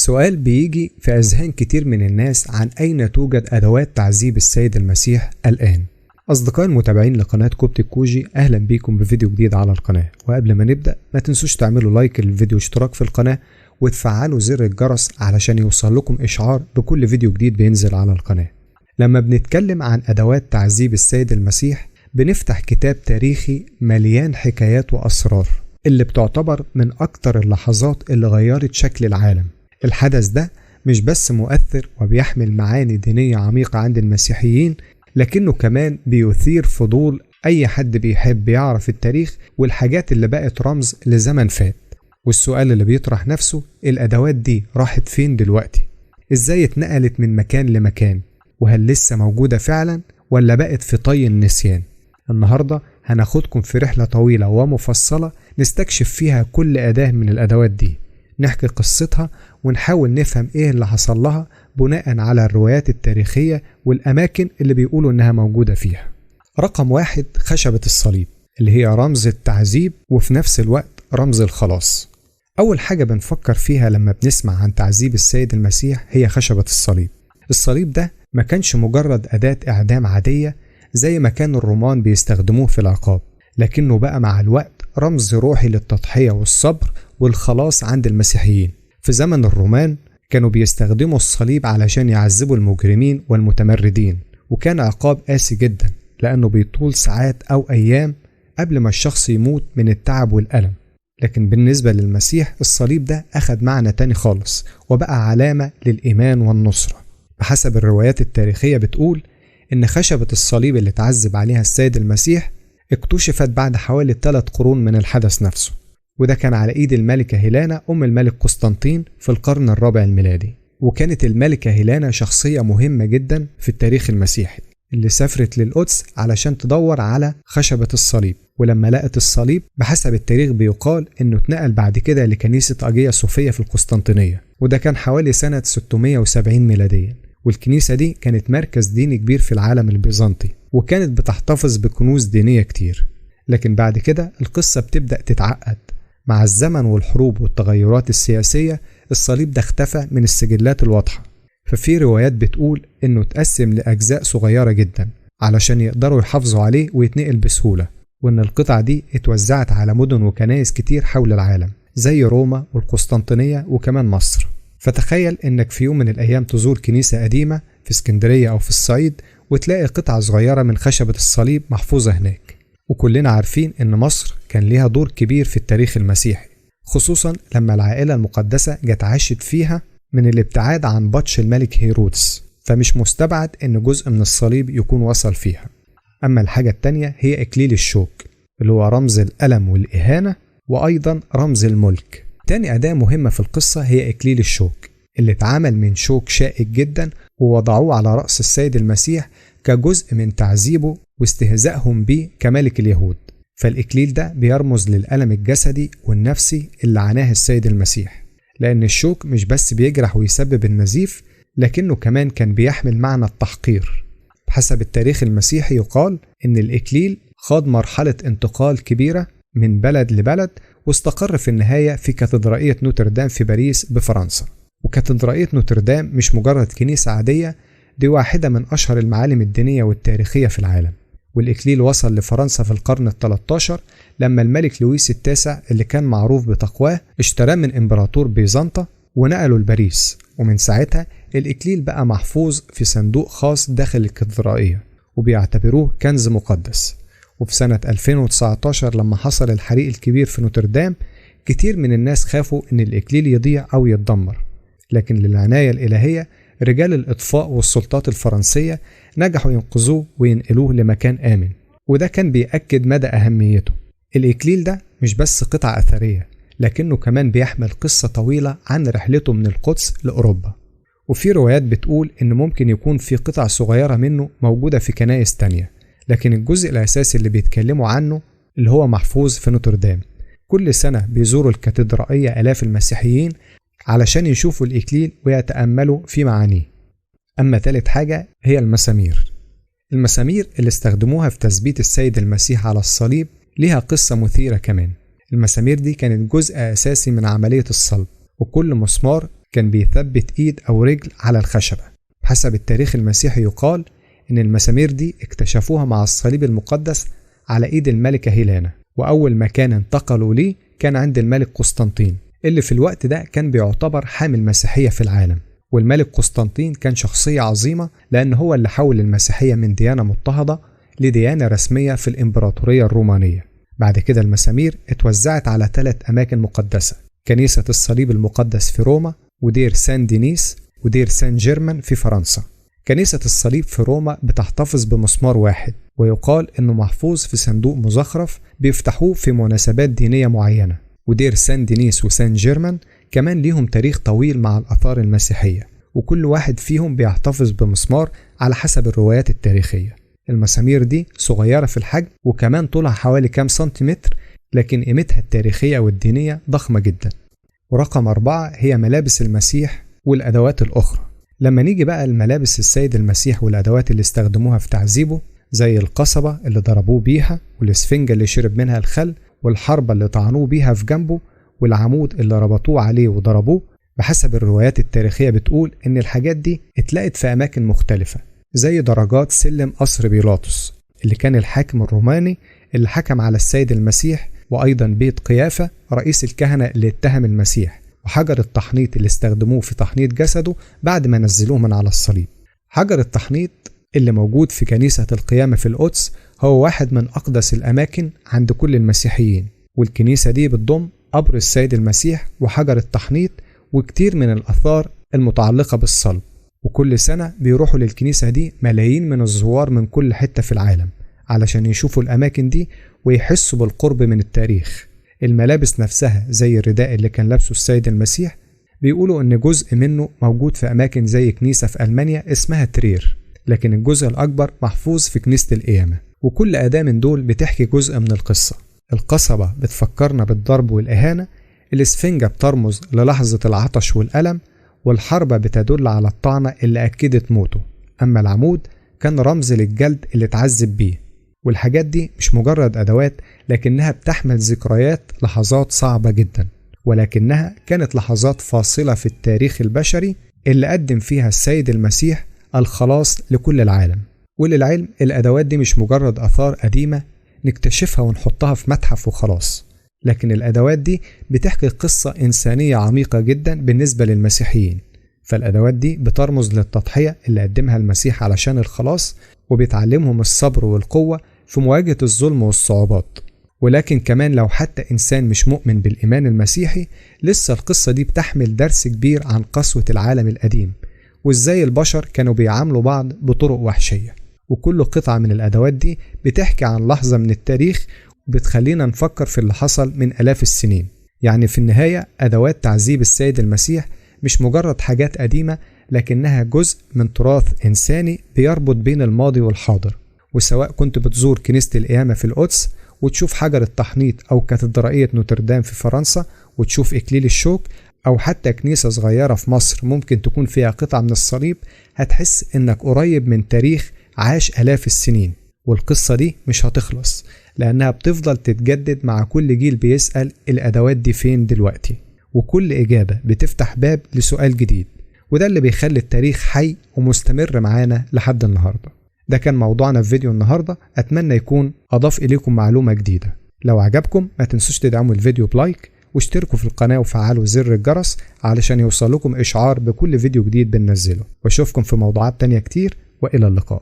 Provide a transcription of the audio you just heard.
سؤال بيجي في أذهان كتير من الناس عن أين توجد أدوات تعذيب السيد المسيح الآن؟ أصدقائي المتابعين لقناة كوبتك كوجي، أهلا بيكم بفيديو جديد على القناة. وقبل ما نبدأ ما تنسوش تعملوا لايك للفيديو واشتراك في القناة وتفعلوا زر الجرس علشان يوصل لكم إشعار بكل فيديو جديد بينزل على القناة. لما بنتكلم عن أدوات تعذيب السيد المسيح بنفتح كتاب تاريخي مليان حكايات وأسرار اللي بتعتبر من أكتر اللحظات اللي غيرت شكل العالم. الحدث ده مش بس مؤثر وبيحمل معاني دينية عميقة عند المسيحيين، لكنه كمان بيثير فضول أي حد بيحب يعرف التاريخ والحاجات اللي بقت رمز لزمن فات. والسؤال اللي بيطرح نفسه، الأدوات دي راحت فين دلوقتي؟ إزاي اتنقلت من مكان لمكان؟ وهل لسه موجودة فعلا ولا بقت في طي النسيان؟ النهاردة هناخدكم في رحلة طويلة ومفصلة نستكشف فيها كل أداة من الأدوات دي، نحكي قصتها ونحاول نفهم إيه اللي حصل لها بناء على الروايات التاريخية والأماكن اللي بيقولوا إنها موجودة فيها. رقم 1، خشبة الصليب اللي هي رمز التعذيب وفي نفس الوقت رمز الخلاص. أول حاجة بنفكر فيها لما بنسمع عن تعذيب السيد المسيح هي خشبة الصليب. الصليب ده ما كانش مجرد أداة إعدام عادية زي ما كان الرومان بيستخدموه في العقاب، لكنه بقى مع الوقت رمز روحي للتضحية والصبر والخلاص عند المسيحيين. في زمن الرومان كانوا بيستخدموا الصليب علشان يعذبوا المجرمين والمتمردين، وكان عقاب قاسي جدا لأنه بيطول ساعات أو أيام قبل ما الشخص يموت من التعب والألم. لكن بالنسبة للمسيح الصليب ده أخد معنى تاني خالص وبقى علامة للإيمان والنصرة. بحسب الروايات التاريخية بتقول إن خشبة الصليب اللي اتعذب عليها السيد المسيح اكتشفت بعد حوالي 3 قرون من الحدث نفسه، وده كان على إيد الملكة هيلانا أم الملك قسطنطين في القرن الرابع الميلادي. وكانت الملكة هيلانا شخصية مهمة جدا في التاريخ المسيحي اللي سافرت للقدس علشان تدور على خشبة الصليب، ولما لقت الصليب بحسب التاريخ بيقال إنه اتنقل بعد كده لكنيسة أجيا صوفيا في القسطنطينية، وده كان حوالي سنة 670 ميلاديا. والكنيسة دي كانت مركز ديني كبير في العالم البيزنطي وكانت بتحتفظ بكنوز دينية كتير. لكن بعد كده القصة بتبدأ تتعقد مع الزمن والحروب والتغيرات السياسية. الصليب ده اختفى من السجلات الواضحة، ففي روايات بتقول إنه اتقسم لأجزاء صغيرة جدا علشان يقدروا يحافظوا عليه ويتنقل بسهولة، وإن القطع دي اتوزعت على مدن وكنائس كتير حول العالم زي روما والقسطنطينية وكمان مصر. فتخيل إنك في يوم من الأيام تزور كنيسة قديمة في اسكندرية أو في الصعيد وتلاقي قطعة صغيرة من خشبة الصليب محفوظة هناك. وكلنا عارفين إن مصر كان ليها دور كبير في التاريخ المسيحي، خصوصا لما العائلة المقدسة جت عاشت فيها من الابتعاد عن بطش الملك هيرودس، فمش مستبعد إن جزء من الصليب يكون وصل فيها. أما الحاجة التانية هي إكليل الشوك اللي هو رمز الألم والإهانة وأيضا رمز الملك. تاني أداة مهمة في القصة هي إكليل الشوك اللي اتعمل من شوك شائك جدا ووضعوه على رأس السيد المسيح كجزء من تعذيبه واستهزائهم بيه كملك اليهود. فالإكليل ده بيرمز للألم الجسدي والنفسي اللي عاناه السيد المسيح، لأن الشوك مش بس بيجرح ويسبب النزيف لكنه كمان كان بيحمل معنى التحقير. بحسب التاريخ المسيحي يقال إن الإكليل خاض مرحلة انتقال كبيرة من بلد لبلد واستقر في النهاية في كاتدرائية نوتردام في باريس بفرنسا. وكاتدرائية نوتردام مش مجرد كنيسة عادية، دي واحدة من أشهر المعالم الدينية والتاريخية في العالم. والإكليل وصل لفرنسا في القرن ال13 لما الملك لويس التاسع اللي كان معروف بتقواه اشتراه من إمبراطور بيزنطة ونقله لباريس، ومن ساعتها الإكليل بقى محفوظ في صندوق خاص داخل الكاتدرائية وبيعتبروه كنز مقدس. وفي سنة 2019 لما حصل الحريق الكبير في نوتردام كتير من الناس خافوا إن الإكليل يضيع أو يتدمر، لكن للعناية الإلهية رجال الإطفاء والسلطات الفرنسية نجحوا ينقذوه وينقلوه لمكان آمن، وده كان بيأكد مدى أهميته. الإكليل ده مش بس قطعة أثرية لكنه كمان بيحمل قصة طويلة عن رحلته من القدس لأوروبا. وفي روايات بتقول إن ممكن يكون في قطع صغيرة منه موجودة في كنائس تانية، لكن الجزء الأساسي اللي بيتكلموا عنه اللي هو محفوظ في نوتردام. كل سنة بيزوروا الكاتدرائية آلاف المسيحيين علشان يشوفوا الإكليل ويتأملوا في معانيه. أما ثالث حاجة هي المسامير. المسامير اللي استخدموها في تثبيت السيد المسيح على الصليب ليها قصة مثيرة كمان. المسامير دي كانت جزء أساسي من عملية الصلب، وكل مسمار كان بيثبت إيد أو رجل على الخشبة. بحسب التاريخ المسيحي يقال إن المسامير دي اكتشفوها مع الصليب المقدس على إيد الملكة هيلانا، وأول مكان انتقلوا ليه كان عند الملك قسطنطين اللي في الوقت ده كان بيعتبر حامل المسيحية في العالم. والملك قسطنطين كان شخصية عظيمة لأن هو اللي حول المسيحية من ديانة مضطهدة لديانة رسمية في الإمبراطورية الرومانية. بعد كده المسامير اتوزعت على 3 أماكن مقدسة: كنيسة الصليب المقدس في روما، ودير سان دينيس، ودير سان جيرمان في فرنسا. كنيسة الصليب في روما بتحتفظ بمسمار واحد، ويقال إنه محفوظ في صندوق مزخرف بيفتحوه في مناسبات دينية معينة. ودير سان دينيس وسان جيرمان كمان ليهم تاريخ طويل مع الآثار المسيحية، وكل واحد فيهم بيحتفظ بمسمار على حسب الروايات التاريخية. المسامير دي صغيرة في الحجم وكمان طولها حوالي كام سنتيمتر، لكن قيمتها التاريخية والدينية ضخمة جدا. ورقم 4 هي ملابس المسيح والأدوات الأخرى. لما نيجي بقى الملابس السيد المسيح والأدوات اللي استخدموها في تعذيبه، زي القصبة اللي ضربوه بيها، والإسفنجة اللي شرب منها الخل، والحربة اللي طعنوه بيها في جنبه، والعمود اللي ربطوه عليه وضربوه. بحسب الروايات التاريخية بتقول إن الحاجات دي اتلقت في أماكن مختلفة، زي درجات سلم قصر بيلاطس اللي كان الحاكم الروماني اللي حكم على السيد المسيح، وأيضا بيت قيافة رئيس الكهنة اللي اتهم المسيح، وحجر التحنيط اللي استخدموه في تحنيط جسده بعد ما نزلوه من على الصليب. حجر التحنيط اللي موجود في كنيسة القيامة في القدس هو واحد من أقدس الأماكن عند كل المسيحيين، والكنيسة دي بتضم قبر السيد المسيح وحجر التحنيط وكتير من الآثار المتعلقة بالصلب. وكل سنة بيروحوا للكنيسة دي ملايين من الزوار من كل حتة في العالم علشان يشوفوا الأماكن دي ويحسوا بالقرب من التاريخ. الملابس نفسها زي الرداء اللي كان لابسه السيد المسيح بيقولوا إن جزء منه موجود في أماكن زي كنيسة في ألمانيا اسمها ترير، لكن الجزء الأكبر محفوظ في كنيسة القيامة. وكل أداة من دول بتحكي جزء من القصة. القصبة بتفكرنا بالضرب والإهانة، الإسفنجة بترمز للحظة العطش والألم، والحربة بتدل على الطعنة اللي أكدت موته، أما العمود كان رمز للجلد اللي اتعذب بيه. والحاجات دي مش مجرد أدوات، لكنها بتحمل ذكريات لحظات صعبة جدا، ولكنها كانت لحظات فاصلة في التاريخ البشري اللي قدم فيها السيد المسيح الخلاص لكل العالم. وللعلم الأدوات دي مش مجرد آثار قديمة نكتشفها ونحطها في متحف وخلاص، لكن الأدوات دي بتحكي قصة إنسانية عميقة جدا بالنسبة للمسيحيين. فالأدوات دي بترمز للتضحية اللي قدمها المسيح علشان الخلاص، وبتعلمهم الصبر والقوة في مواجهة الظلم والصعوبات. ولكن كمان لو حتى إنسان مش مؤمن بالإيمان المسيحي، لسه القصة دي بتحمل درس كبير عن قسوة العالم القديم، وإزاي البشر كانوا بيعاملوا بعض بطرق وحشية. وكل قطعة من الأدوات دي بتحكي عن لحظة من التاريخ، وبتخلينا نفكر في اللي حصل من آلاف السنين. يعني في النهاية أدوات تعذيب السيد المسيح مش مجرد حاجات قديمة، لكنها جزء من تراث إنساني بيربط بين الماضي والحاضر. وسواء كنت بتزور كنيسة القيامة في القدس وتشوف حجر التحنيط، أو كاتدرائية نوتردام في فرنسا وتشوف إكليل الشوك، أو حتى كنيسة صغيرة في مصر ممكن تكون فيها قطعة من الصليب، هتحس إنك قريب من تاريخ عاش آلاف السنين. والقصة دي مش هتخلص، لأنها بتفضل تتجدد مع كل جيل بيسأل الأدوات دي فين دلوقتي، وكل إجابة بتفتح باب لسؤال جديد. وده اللي بيخلي التاريخ حي ومستمر معانا لحد النهاردة. ده كان موضوعنا في فيديو النهاردة، أتمنى يكون أضاف إليكم معلومة جديدة. لو عجبكم ما تنسوش تدعموا الفيديو بلايك، واشتركوا في القناة وفعلوا زر الجرس علشان يوصلكم إشعار بكل فيديو جديد بننزله. واشوفكم في موضوعات تانية كتير، وإلى اللقاء.